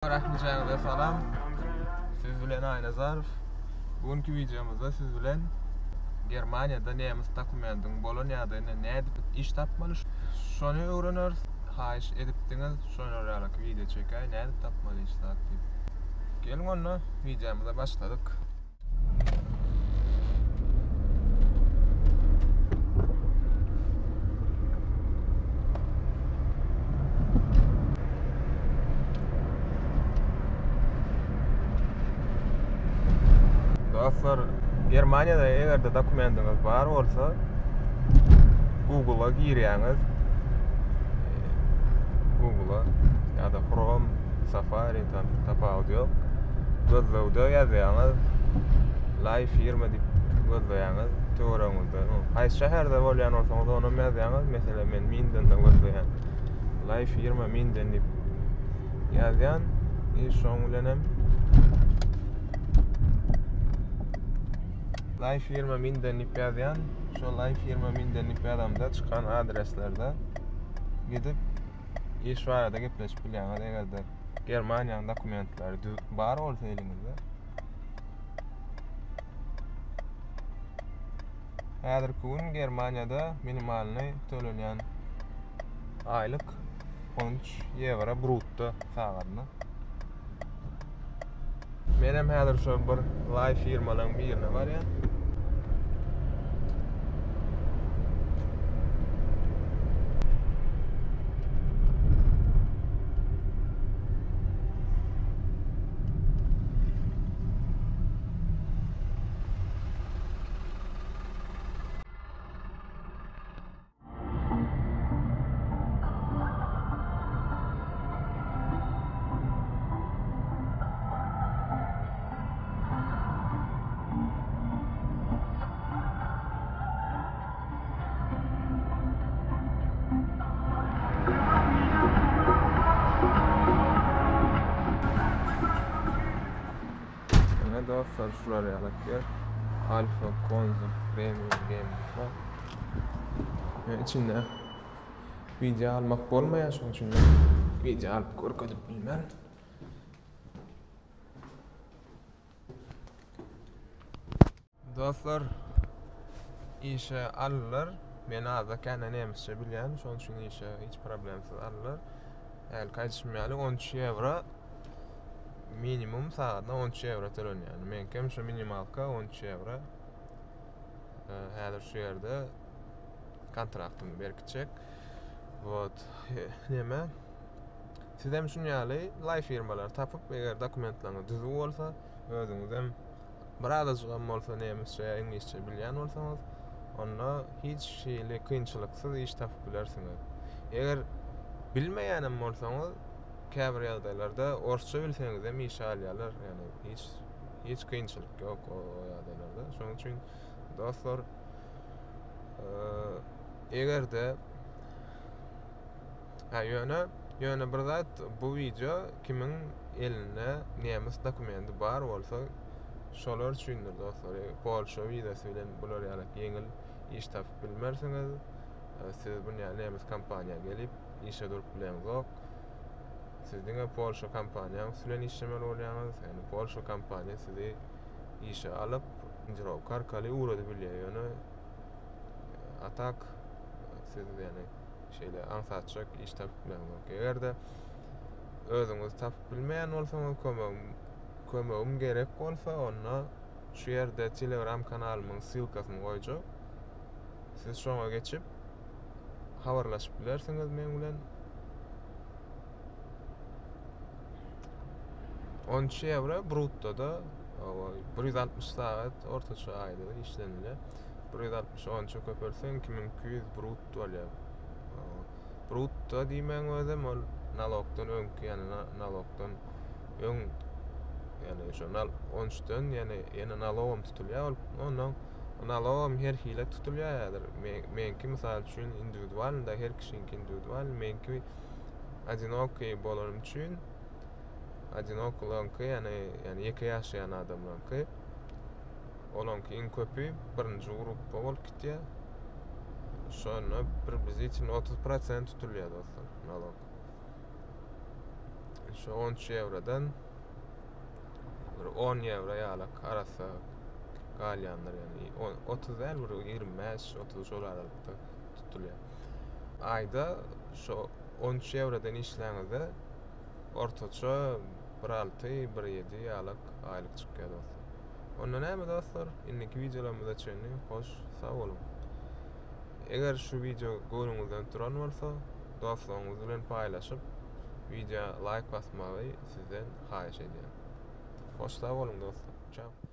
Rahmetullah salam. Siz bilen Ayna Zarf. Bugünkü videomuzda siz bilen Germaniýada nämes dokumentyň bolanyada näde iş tapmaly şonu öwreneriz. Haýyş edipdiňiz, şonu ýaly video çekäy, näde tapmaly iş diýip. Gelin onu videomuza başladyk. Dostlar, Germaniýada egerde dokumentiňiz bar bolsa, Google'a girýäňiz. Google'a ýa-da Chrome, Safari tapagy ýok. Gözlegde ýazýaňyz, Life 20 diýip gözleýäňiz, töwereňizde. Haýsy şäherde bolýan bolsaňyz onu ýazýaňyz. Mesela men Mindende gözleýän. Life 20 Minden diýip ýazýan. Şoň bilen hem Life 20 Minden diýip ýazýan. Şo Life 20 Minden diýip ýazamda çykan adreslerde gidip iş barada gepleşip bilýäňiz. Egerde Germaniýanyň dokumentlary bar bolsa eliňizde. Häzirki gün Germaniýada minimalny tölenýän aýlyk 13 euro brutto sagatyna. Menem häzir şo bir Life 20'laryň birine barýan. Dostlar şular ýalaklar. Alfa, Konzum, Premium Game var. İçinde video almak bolmaýar, şoň üçin video alyp görkezip bilmän. Dostlar, işe alırlar. Men azda kände nämisçe bilýän, şoň üçin işe hiç problemsiz alırlar. Äl kaçmaýaly 13 euro. Minimum saatna 13 euro tölenýär. Menkem şu minimalka 13 euro. Häzir şu ýerde kontraktymy berkiçek. Wot, näme? Siz hem şunu ýaly Life 20'lar tapyp, eger dokumentlaryňyz düzgün bolsa, özüňiz hem birazajygam bolsa nämisçe, inglizçe bilýän bolsaňyz, onda hiç şeýle kynçylyksyz iş tapyp bilersiňiz. Eger bilmeýänem bolsaňyz, käbir ýagdaýlarda orsça bilseňiz hem iş alýarlar, ýani hiç kynçylyk ýok o ýagdaýlarda. Şoň üçin dostlar, egerde ýöne bir zat bu video kimin eline nämes dokumenti bar bolsa şolar üçindir dostlar. Polşa wizasy bilen bular ýaly ýeňil iş tapyp bilmersiňiz. Siz bu nämes kampaniýa gelip işe durup bileňiz ok. Sizdiňe Polşa kampaniýasyň bilen işlemeli bolýaňyz, ýani Polşa kampaniýa sizi işe alyp, injirovka arkaly urady bilýär. Ýöne atak siz ýani şeýle ansatçak iş tapyp bileňiz. Egerde özüňiz tapyp bilmeýän bolsaňyz, kömegim gerek bolsa, onda şu ýerde Telegram kanalymyň ssilkasyny goýjak. Siz şoňa geçip habarlaşyp bilersiňiz men bilen. 13 euro bruttoda 160 saat ortaça aýda işlenilýär. 160 onça köpelseň 2200 brutto bolýar. Brutto diýmän özüm ol nalogdan öňki, ýani nalogdan öň, ýani şo 13'den ýani nalogum tutulýar. Ondan nalogum her hile tutulýar. Menki mysal üçin individual, da her kişinki individual, menki adinoky bolarym üçin adinokulanky, ýani ýeke ýaşaýan adamlanky, olanky iň köpü birinji gruppa bolup gitýär. Şonu bir biz için 30% tutulýar dostlar, nalog. şu 13 eurodan bir 10 euro ýalak arasa galýanlar, ýani 30 değil, bir 25-30 şol aralykda tutulýar. Aýda şu 13 eurodan işläňizde ortaça 1.6-1.7 ýalyk aýlyk çykýar dostlar. Onda näme dostlar? Indiki videolarymyza çenli hoş, sag bolun. Eger şu video göňüňizden turan bolsa, dostlaryňyz bilen paýlaşyp, video like basmagy sizden haýyş edýär. Hoş, sag bolun dostlar. Çao.